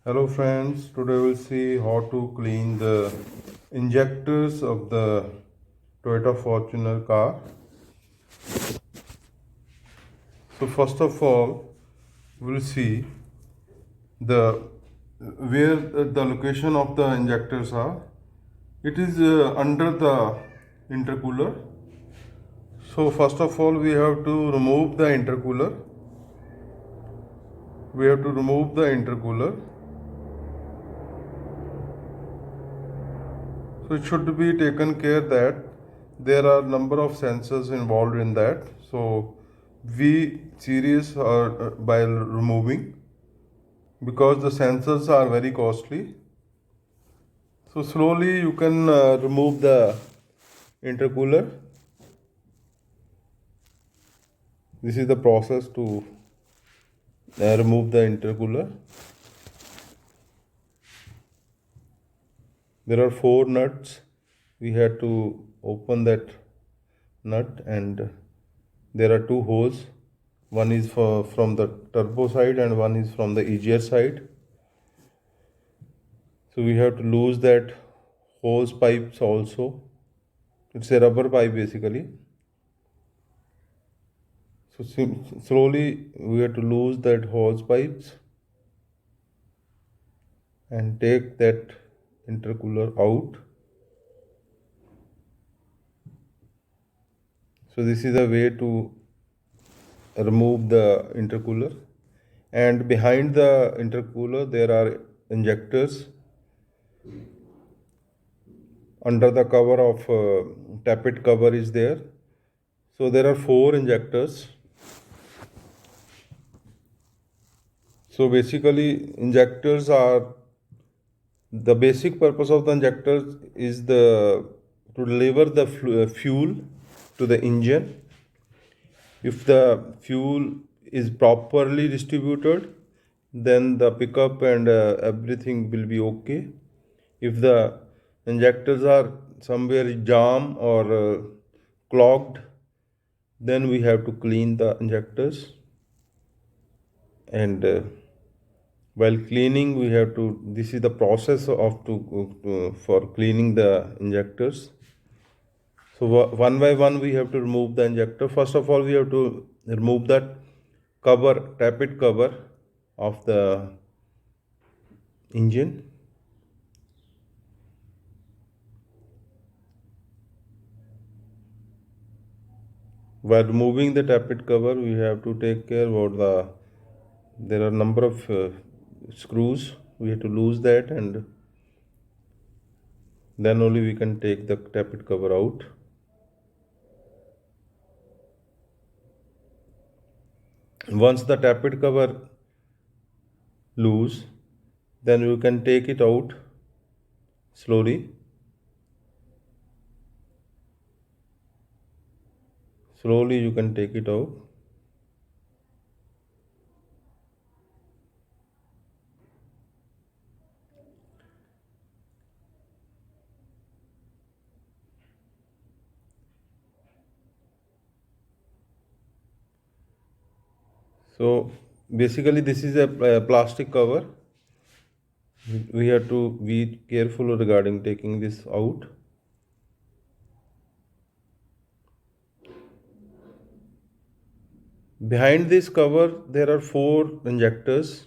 Hello friends, today we'll see how to clean the injectors of the Toyota Fortuner car. So first of all, we'll see the where the location of the injectors are. It is under the intercooler. So first of all, we have to remove the intercooler. So it should be taken care that there are number of sensors involved in that. So we serious by removing because the sensors are very costly. So slowly you can remove the intercooler. This is the process to remove the intercooler. There are 4 nuts. We had to open that nut and there are 2 holes. One is from the turbo side and one is from the EGR side. So we have to lose that hose pipes also. It's a rubber pipe basically. So slowly we have to lose that hose pipes and take that intercooler out. So this is a way to remove the intercooler, and behind the intercooler there are injectors under the cover of tappet cover is there. So there are 4 injectors. So basically injectors are the basic purpose of the injectors is the to deliver the fuel to the engine. If the fuel is properly distributed, then the pickup and everything will be okay. If the injectors are somewhere jam or clogged, then we have to clean the injectors. And while cleaning, we have to. This is the process of for cleaning the injectors. So one by one we have to remove the injector. First of all, we have to remove that cover, tappet cover of the engine. While removing the tappet cover, we have to take care about there are number of screws. We have to lose that, and then only we can take the tappet cover out. Once the tappet cover loose, then you can take it out slowly. Slowly you can take it out. So basically this is a plastic cover. We have to be careful regarding taking this out. Behind this cover there are 4 injectors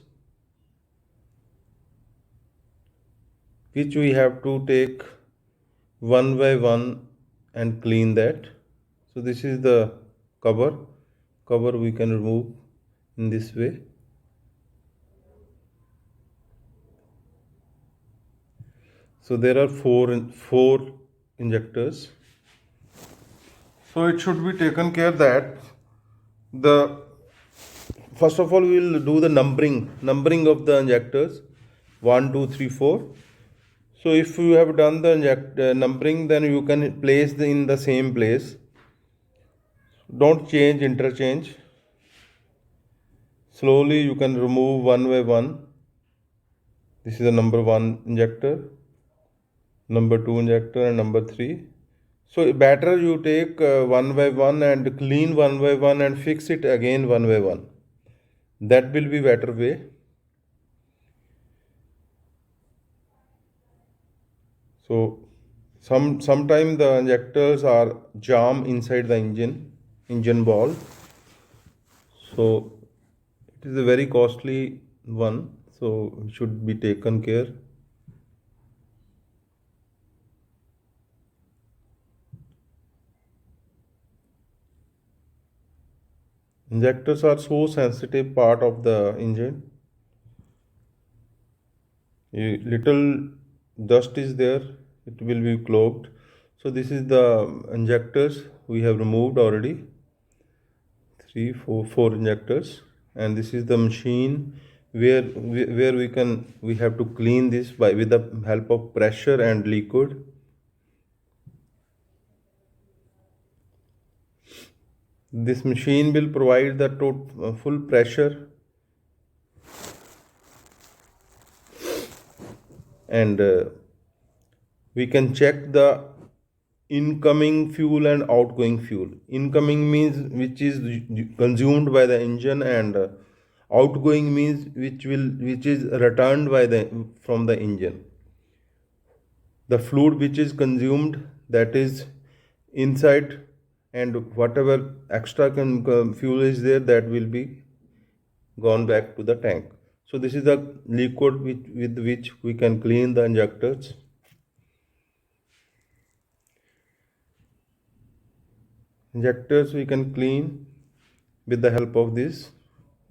which we have to take one by one and clean that. So this is the cover we can remove in this way. So there are four injectors. So it should be taken care that the first of all we will do the numbering of the injectors 1 2 3 4. So if you have done the numbering, then you can place in the same place. Don't interchange. Slowly you can remove one by one. This is the number 1 injector, number 2 injector, and number 3. So better you take one by one and clean one by one and fix it again one by one. That will be better way. So sometimes the injectors are jam inside the engine ball, so it is a very costly one, so it should be taken care. Injectors are so sensitive part of the engine. A little dust is there, it will be clogged. So this is the injectors we have removed already, 4 injectors, and this is the machine where we have to clean this with the help of pressure and liquid. This machine will provide the full pressure and we can check the incoming fuel and outgoing fuel. Incoming means which is consumed by the engine, and outgoing means which is returned from the engine. The fluid which is consumed, that is inside, and whatever extra fuel is there, that will be gone back to the tank. So this is the liquid with which we can clean the injectors. Injectors we can clean with the help of this.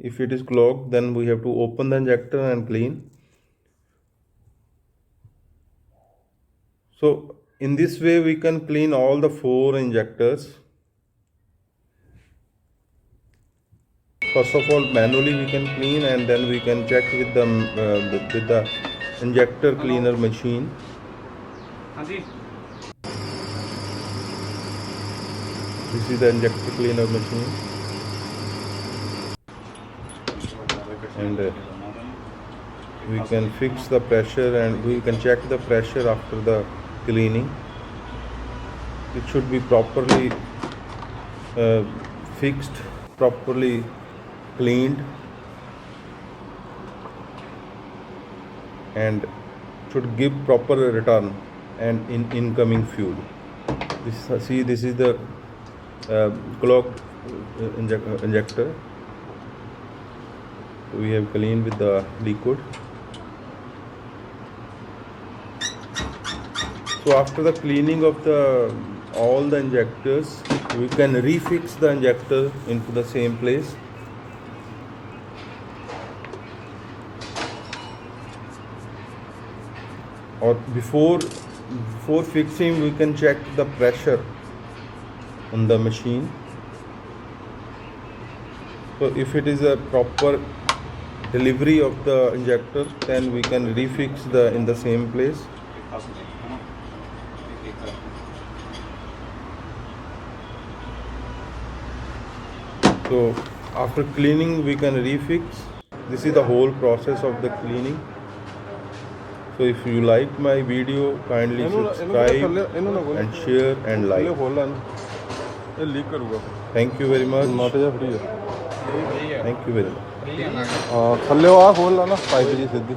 If it is clogged, then we have to open the injector and clean. So in this way we can clean all the 4 injectors. First of all, manually we can clean, and then we can check with the injector cleaner machine. This is the injector cleaner machine, and we can fix the pressure, and we can check the pressure after the cleaning. It should be properly fixed, properly cleaned, and should give proper return and incoming fuel. This is the clogged injector. We have cleaned with the liquid. So after the cleaning of all the injectors, we can refix the injector into the same place. Or before fixing, we can check the pressure on the machine. So if it is a proper delivery of the injector, then we can refix in the same place. So after cleaning, we can refix. This is the whole process of the cleaning. So if you like my video, kindly subscribe and share and like. Thank you very much. Thank you very much. थल्ले आ खोल ला ना pipe जी सीधी